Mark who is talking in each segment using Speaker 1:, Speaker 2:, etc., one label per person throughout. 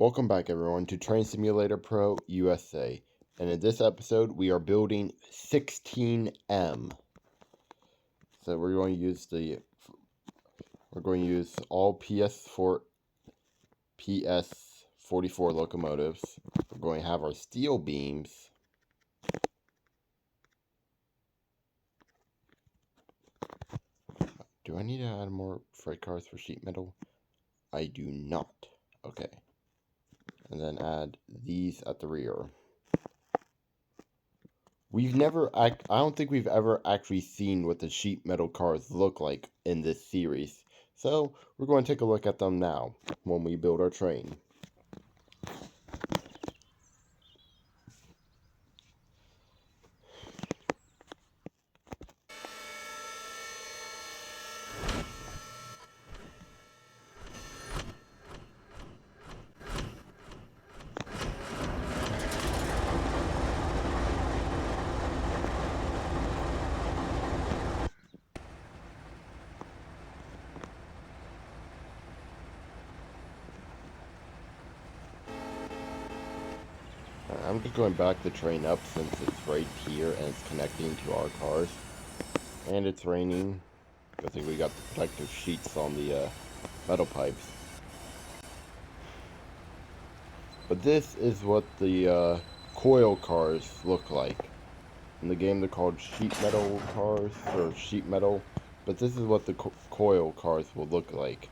Speaker 1: Welcome back everyone to Train Simulator Pro USA, and in this episode we are building 16M. So we're going to use all PS44 locomotives. We're going to have our steel beams. Do I need to add more freight cars for sheet metal? I do not. Okay. And then add these at the rear. I don't think we've ever actually seen what the sheet metal cars look like in this series. So, we're going to take a look at them now, when we build our train. I'm just going to back the train up since it's right here and it's connecting to our cars. And it's raining. Good thing we got the protective sheets on the metal pipes. But this is what the coil cars look like. In the game they're called sheet metal cars, or sheet metal. But this is what the coil cars will look like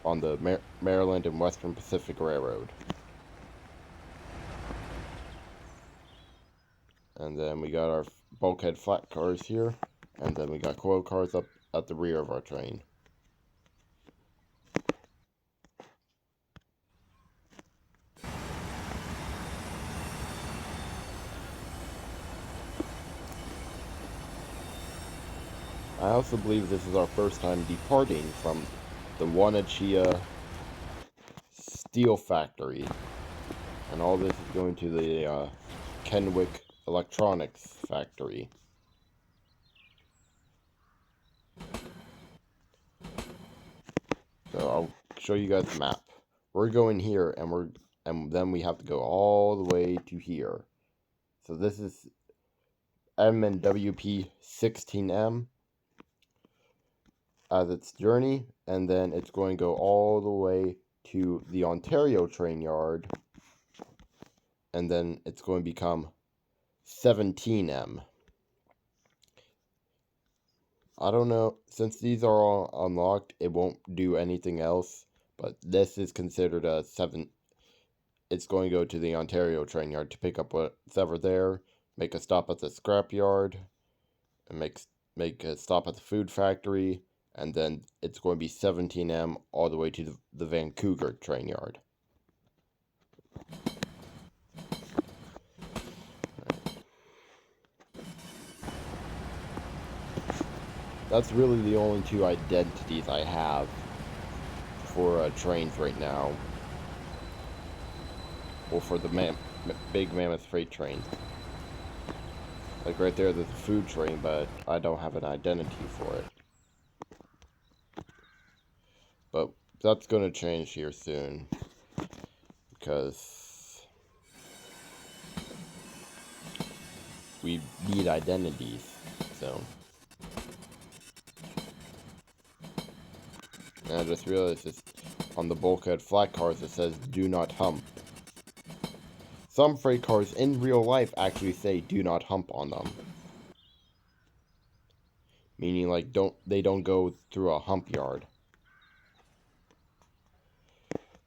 Speaker 1: on the Maryland and Western Pacific Railroad. And then we got our bulkhead flat cars here. And then we got coil cars up at the rear of our train. I also believe this is our first time departing from the Wanachia steel factory. And all this is going to the Kenwick electronics factory. So I'll show you guys the map. We're going here, and then we have to go all the way to here. So this is M and WP16M as its journey, and then it's going to go all the way to the Ontario train yard, and then it's going to become 17M. I don't know, since these are all unlocked, it won't do anything else, but this is considered a 7. It's going to go to the Ontario train yard to pick up what's ever there, make a stop at the scrap yard, and make a stop at the food factory, and then it's going to be 17M all the way to the Vancouver train yard. That's really the only two identities I have for trains right now. Well, for the big mammoth freight train. Like right there's a food train, but I don't have an identity for it. But that's going to change here soon, because we need identities, so. And I just realized this, on the bulkhead flat cars it says do not hump. Some freight cars in real life actually say do not hump on them. Meaning like they don't go through a hump yard.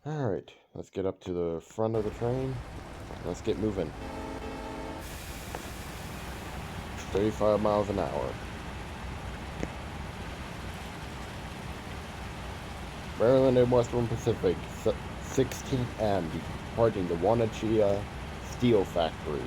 Speaker 1: Alright, let's get up to the front of the train. Let's get moving. 35 miles an hour. Maryland and Western Pacific, 16M, departing the Wanachia Steel Factory.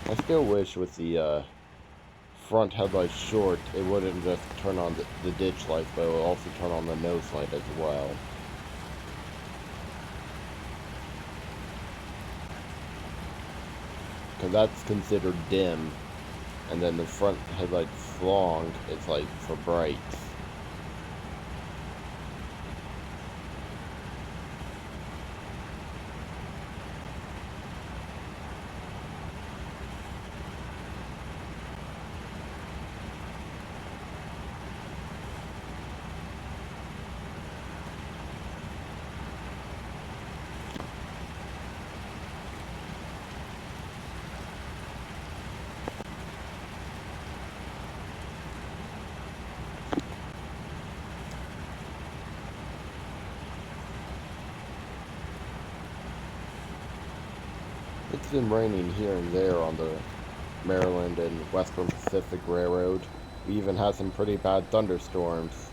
Speaker 1: I still wish with the front headlights short, it wouldn't just turn on the ditch lights, but it will also turn on the nose light as well. Because that's considered dim, and then the front headlights long, it's like for bright. It's been raining here and there on the Maryland and Western Pacific Railroad. We even had some pretty bad thunderstorms.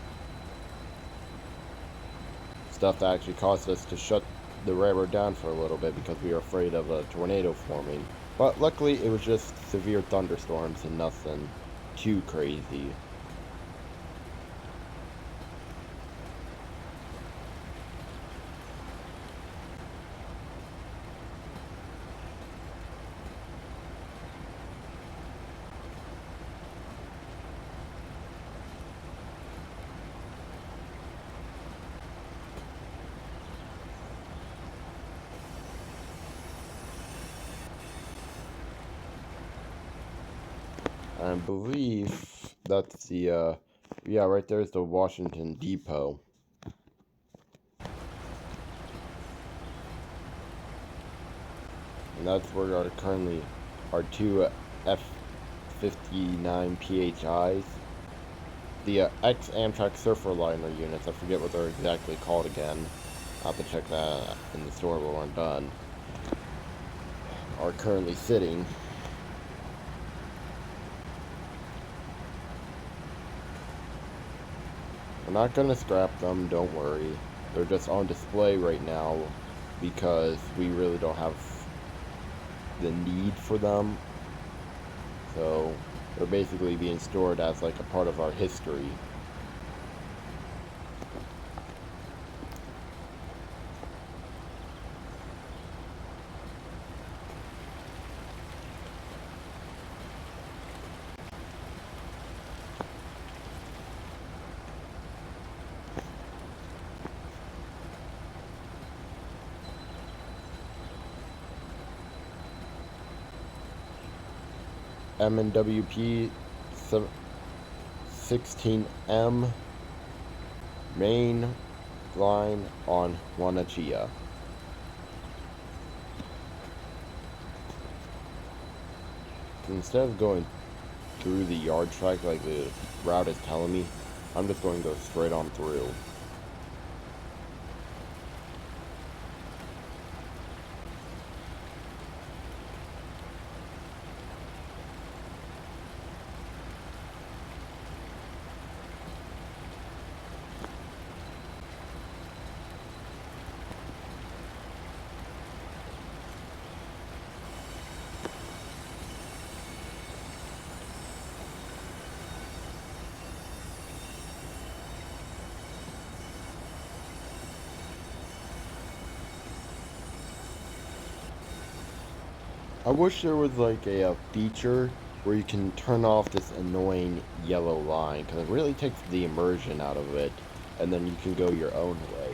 Speaker 1: Stuff that actually caused us to shut the railroad down for a little bit because we were afraid of a tornado forming. But luckily it was just severe thunderstorms and nothing too crazy. I believe that's the, yeah, right there's the Washington Depot. And that's where our currently our two F-59 PHIs. The ex-Amtrak Surfer Liner units, I forget what they're exactly called again. I'll have to check that in the store when we're done. Are currently sitting. We're not going to scrap them, don't worry. They're just on display right now because we really don't have the need for them. So they're basically being stored as like a part of our history. MNWP 16M main line on Wanachia. Instead of going through the yard track like the route is telling me, I'm just going to go straight on through. I wish there was like a feature where you can turn off this annoying yellow line, because it really takes the immersion out of it, and then you can go your own way.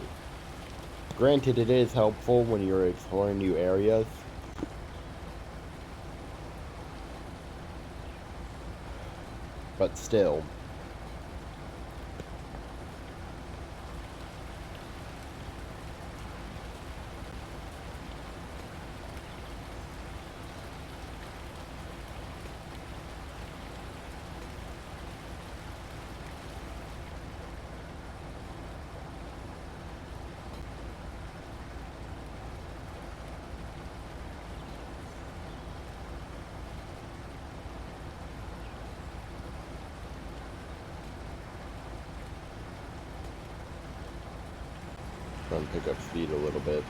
Speaker 1: Granted, it is helpful when you're exploring new areas, but still. Trying to pick up speed a little bit.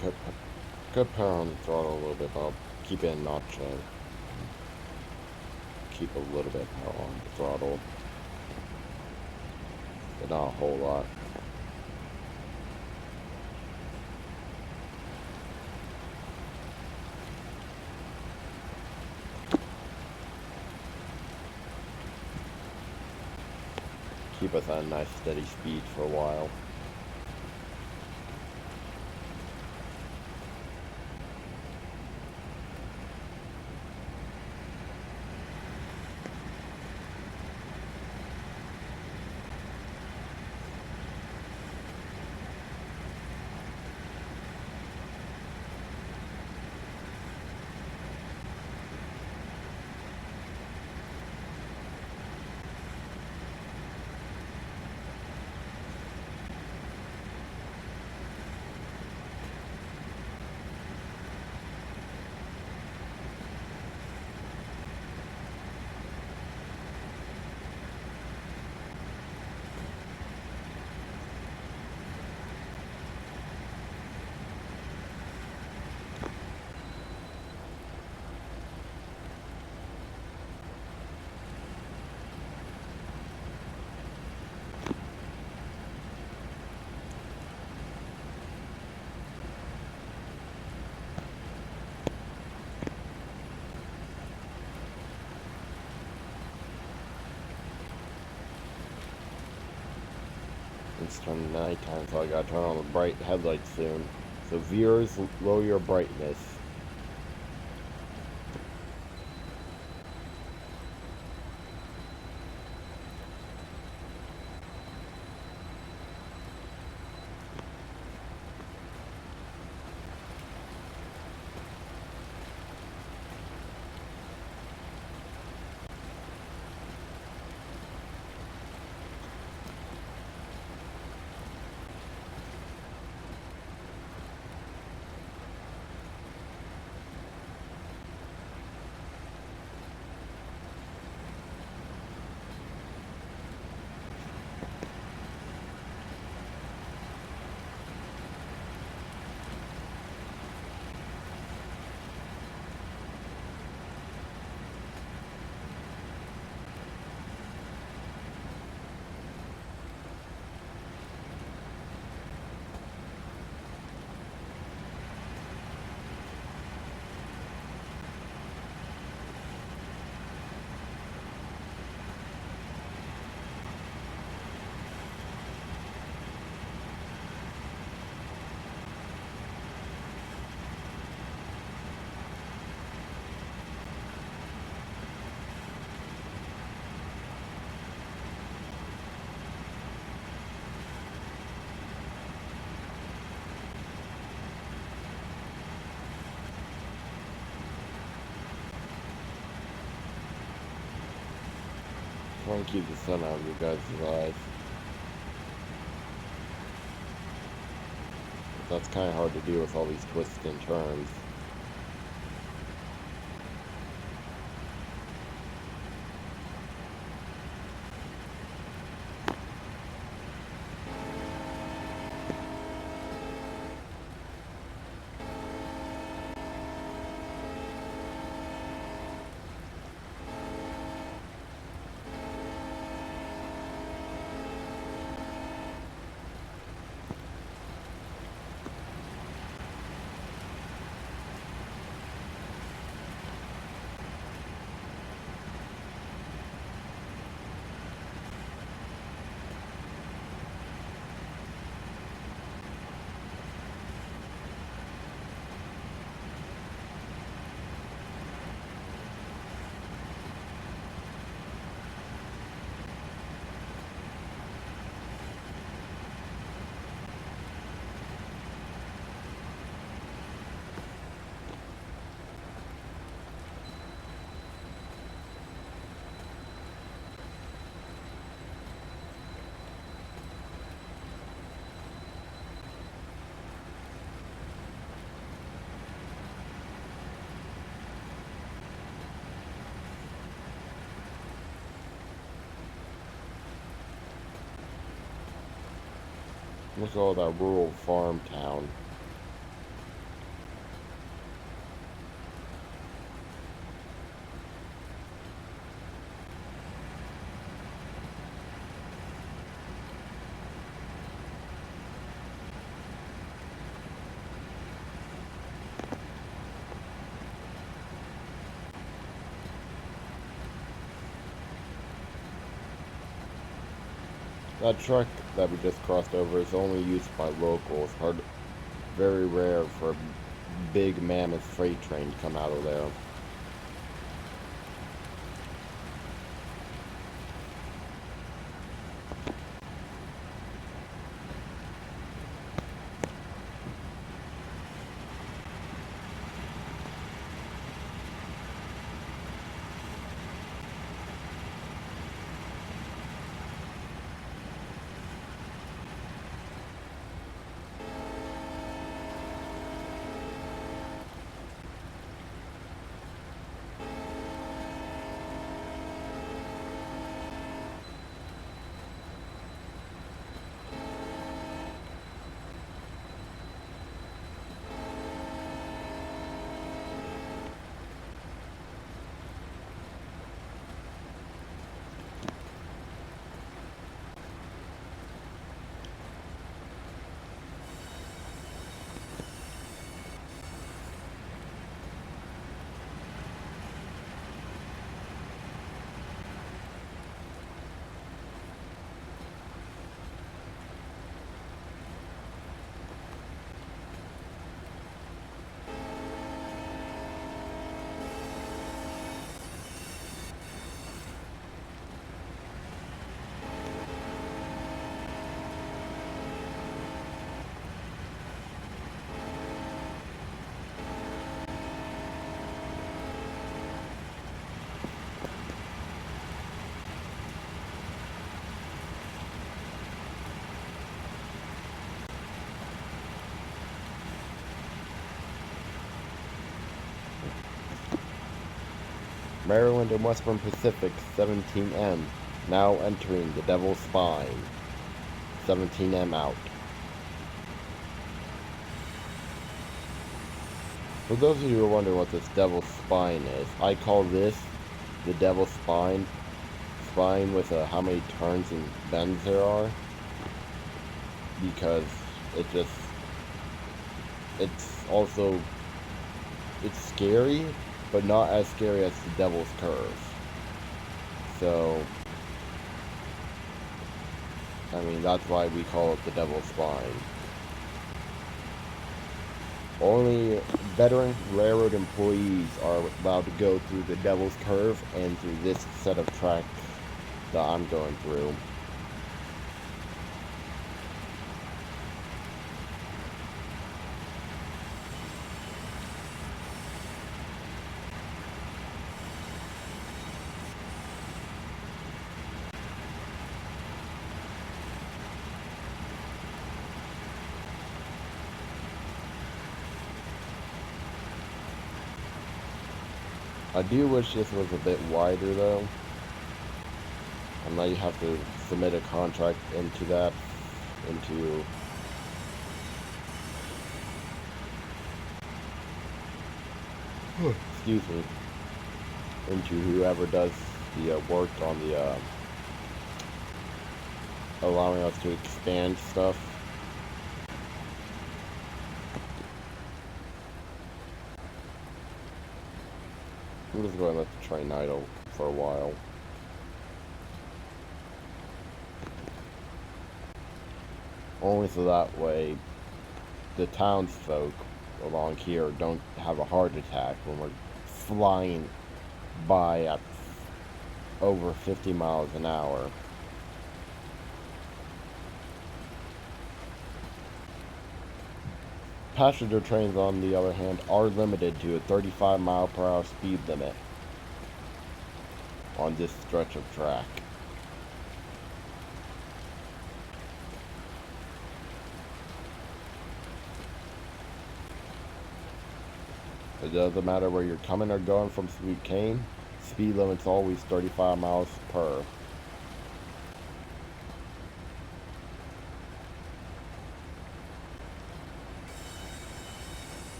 Speaker 1: Could, could put on the throttle a little bit, but I'll keep it in notch. Keep a little bit of power on the throttle, but not a whole lot. Keep us at a nice steady speed for a while. It's turning nighttime, so I gotta turn on the bright headlights soon. So viewers, lower your brightness. Try and keep the sun out of your guys' eyes. That's kind of hard to do with all these twists and turns. Look at all that rural farm town. That truck that we just crossed over is only used by locals. Very rare for a big mammoth freight train to come out of there. Maryland and Western Pacific 17M, now entering the Devil's Spine. 17M out. For those of you who are wondering what this Devil's Spine is, I call this the Devil's Spine. Spine with how many turns and bends there are. Because it's scary, but not as scary as the Devil's Curve. So, I mean, that's why we call it the Devil's Spine. Only veteran railroad employees are allowed to go through the Devil's Curve and through this set of tracks that I'm going through. I do wish this was a bit wider though. And now you have to submit a contract into that, excuse me, into whoever does the work on the, allowing us to expand stuff. I'm just going to let the train idle for a while. Only so that way the townsfolk along here don't have a heart attack when we're flying by at over 50 miles an hour. Passenger trains, on the other hand, are limited to a 35 mile per hour speed limit on this stretch of track. It doesn't matter where you're coming or going from Sweet Cane, speed limit's always 35 miles per.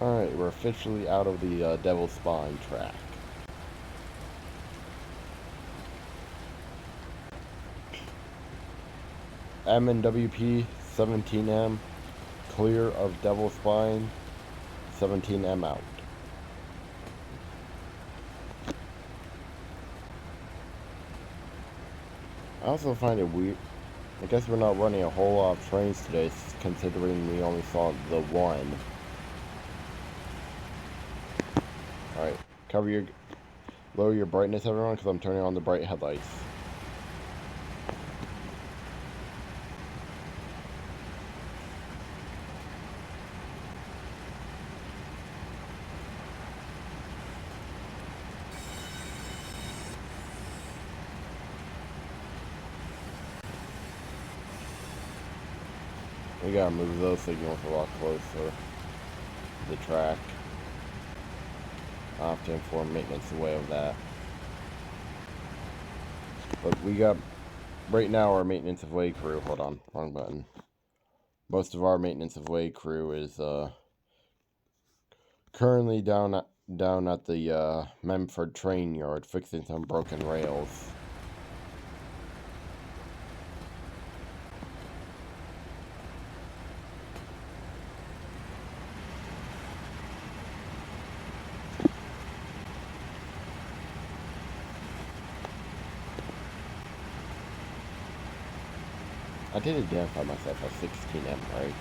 Speaker 1: Alright, we're officially out of the Devil's Spine track. M and WP 17M, clear of Devil's Spine, 17M out. I also find it weird. I guess we're not running a whole lot of trains today, considering we only saw the one. Alright, lower your brightness, everyone, because I'm turning on the bright headlights. We gotta move those signals a lot closer to the track. I'll have to inform maintenance away of that. But we got, right now, our maintenance of way crew, hold on, wrong button. Most of our maintenance of way crew is currently down at the Memphis train yard fixing some broken rails. I did identify myself as 16M, right?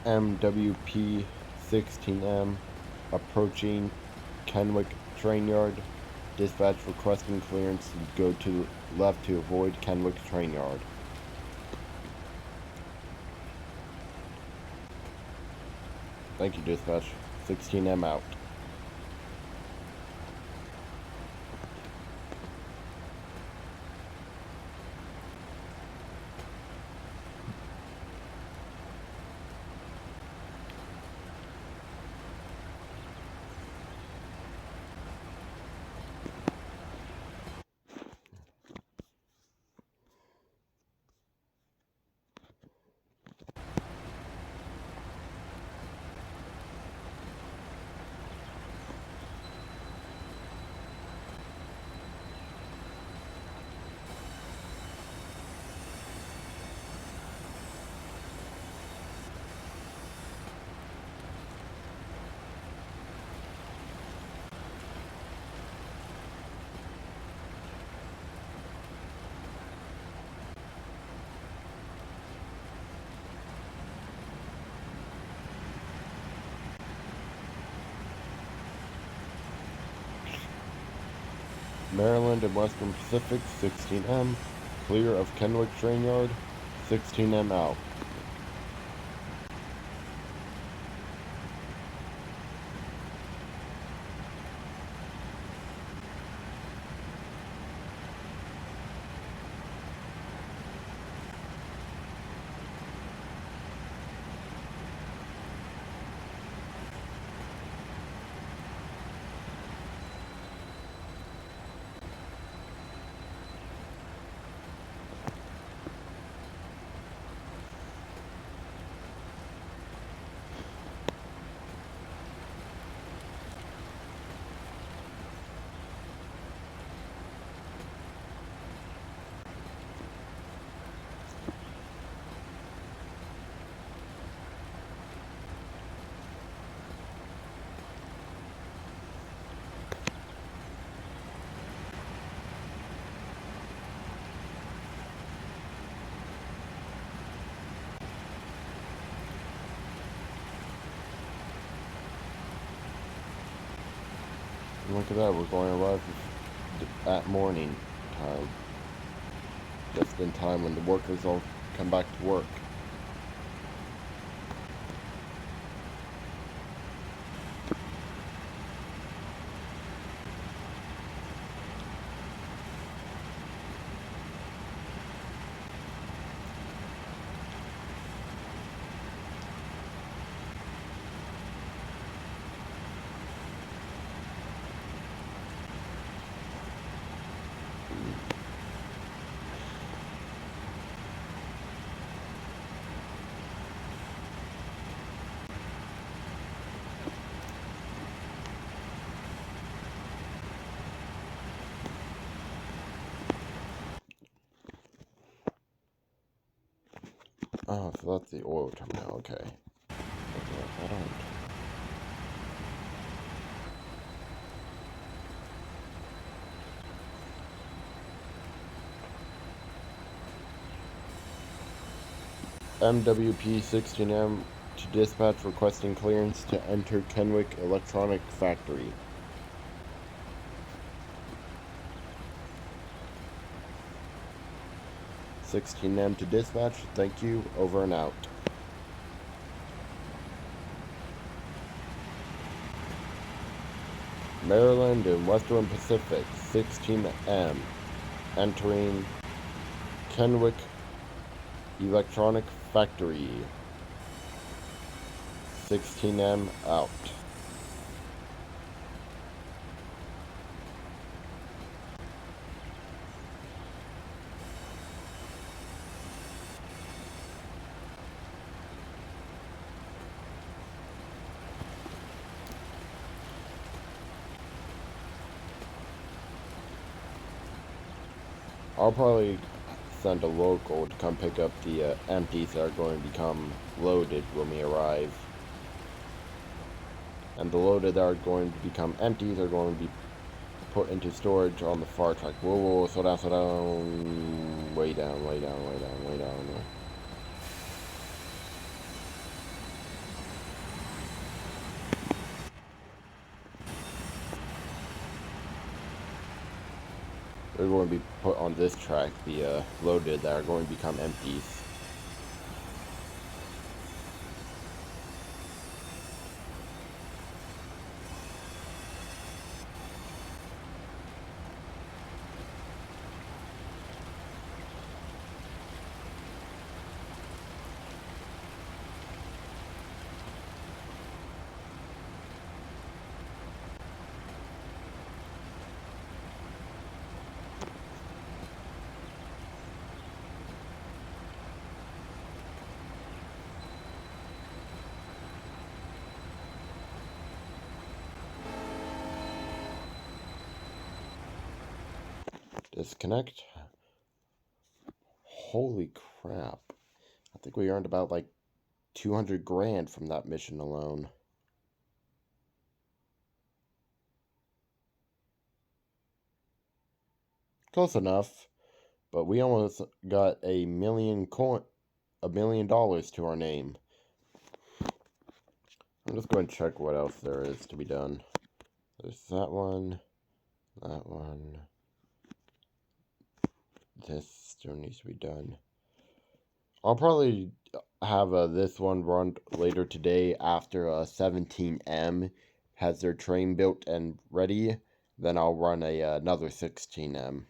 Speaker 1: MWP 16M approaching Kenwick train yard. Dispatch requesting clearance to go to left to avoid Kenwick train yard. Thank you, dispatch. 16M out. Maryland and Western Pacific, 16M, clear of Kenwick train yard, 16M out. Look at that, we're going to arrive at morning time. Just in time when the workers all come back to work. Oh, so that's the oil terminal, okay. I don't. MWP-16M to dispatch requesting clearance to enter Kenwick Electronic Factory. (16M) to dispatch, thank you, over and out. Maryland and Western Pacific, 16M, entering Kenwick Electronic Factory, 16M out. I'll probably send a local to come pick up the empties that are going to become loaded when we arrive. And the loaded that are going to become empties are going to be put into storage on the far track. Whoa, whoa, slow down, slow down. Way down, way down, way down, way down. They're going to be put on this track, the loaded, that are going to become empties. Disconnect. Holy crap. I think we earned about like 200 grand from that mission alone. Close enough, but we almost got $1 million to our name. I'm just going to check what else there is to be done. There's that one, this still needs to be done. I'll probably have this one run later today after 17M has their train built and ready. Then I'll run another 16M.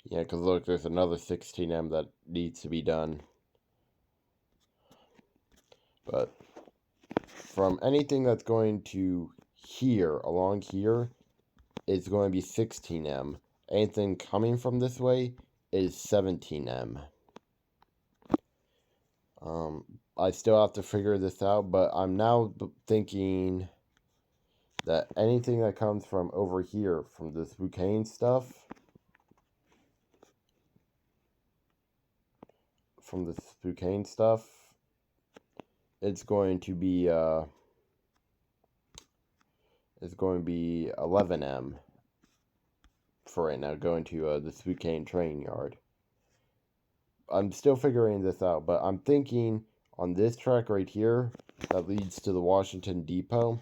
Speaker 1: Yeah, because look, there's another 16M that needs to be done. But from anything that's going to here, along here, is going to be 16M. Anything coming from this way is 17M. I still have to figure this out, but I'm now thinking that anything that comes from over here, from this bouquet stuff, it's going to be 11M for right now, going to the bouquet train yard. I'm still figuring this out, but I'm thinking on this track right here that leads to the Washington Depot,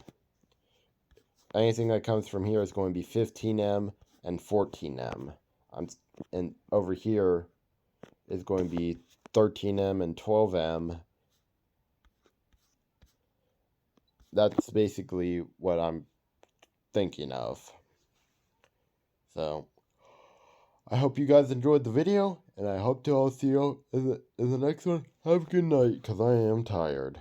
Speaker 1: anything that comes from here is going to be 15M and 14M. And over here is going to be 13M and 12M. That's basically what I'm thinking of. So, I hope you guys enjoyed the video, and I hope to all see you in the next one. Have a good night, because I am tired.